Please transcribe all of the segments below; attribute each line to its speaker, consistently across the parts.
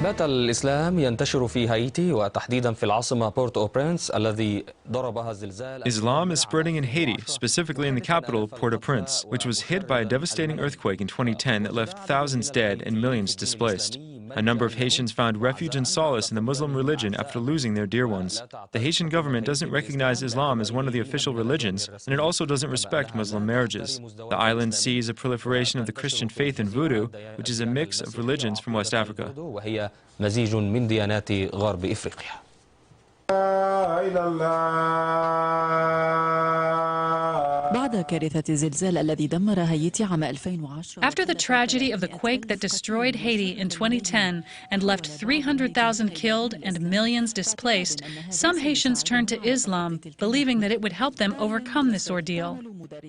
Speaker 1: بات الإسلام ينتشر في هايتي وتحديدا في العاصمة بورت أو برنس الذي ضربها الزلزال.
Speaker 2: Islam is spreading in Haiti, specifically in the capital, Port-au-Prince, which was hit by a devastating earthquake in 2010 that left thousands dead and millions displaced. A number of Haitians found refuge and solace in the Muslim religion after losing their dear ones. The Haitian government doesn't recognize Islam as one of the official religions, and it also doesn't respect Muslim marriages. The island sees a proliferation of the Christian faith in voodoo, which is a mix of religions from West Africa.
Speaker 1: مزيج من ديانات غرب إفريقيا.
Speaker 3: بعد كارثة الزلزال الذي دمر هايتي عام 2010.
Speaker 4: After the tragedy of the quake that destroyed Haiti in 2010 and left 300,000 killed and millions displaced, some Haitians turned to Islam, believing that it would help them overcome this ordeal.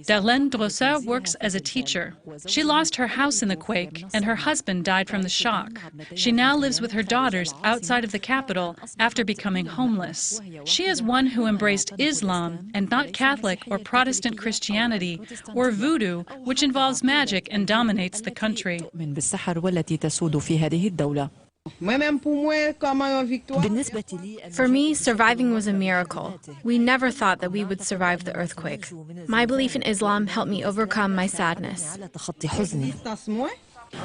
Speaker 4: Darlene Derosier works as a teacher. She lost her house in the quake, and her husband died from the shock. She now lives with her daughters outside of the capital after becoming homeless. She is one who embraced Islam and not Catholic or Protestant Christianity or voodoo, which involves magic and dominates the country.
Speaker 5: For me, surviving was a miracle. We never thought that we would survive the earthquake. My belief in Islam helped me overcome my sadness.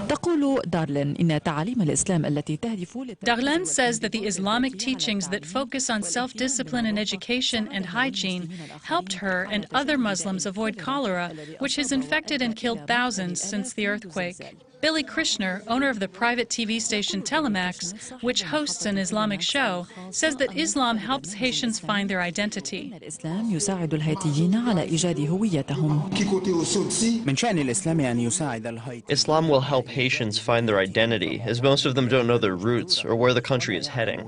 Speaker 3: تقول دارلين إن تعاليم الإسلام التي تهدف
Speaker 4: Darlene says that the Islamic teachings that focus on self-discipline and education and hygiene helped her and other Muslims avoid cholera, which has infected and killed thousands since the earthquake. Billy Krishner, owner of the private TV station Telemax, which hosts an Islamic show, says that Islam helps Haitians find their identity.
Speaker 3: الإسلام يساعد الهايتيين على إيجاد هويتهم.
Speaker 6: Islam will help Haitians find their identity, as most of them don't know their roots or where the country is heading.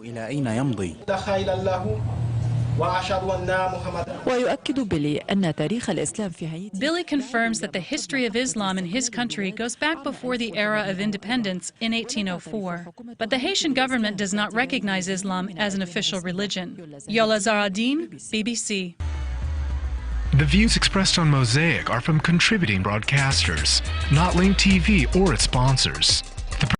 Speaker 3: ويؤكد بيلي أن تاريخ الإسلام في هايتي.
Speaker 4: Billy confirms that the history of Islam in his country goes back before the era of independence in 1804. But the Haitian government does not recognize Islam as an official religion. Yola Zaradine, BBC.
Speaker 7: The views expressed on Mosaic are from contributing broadcasters, not Link TV or its sponsors.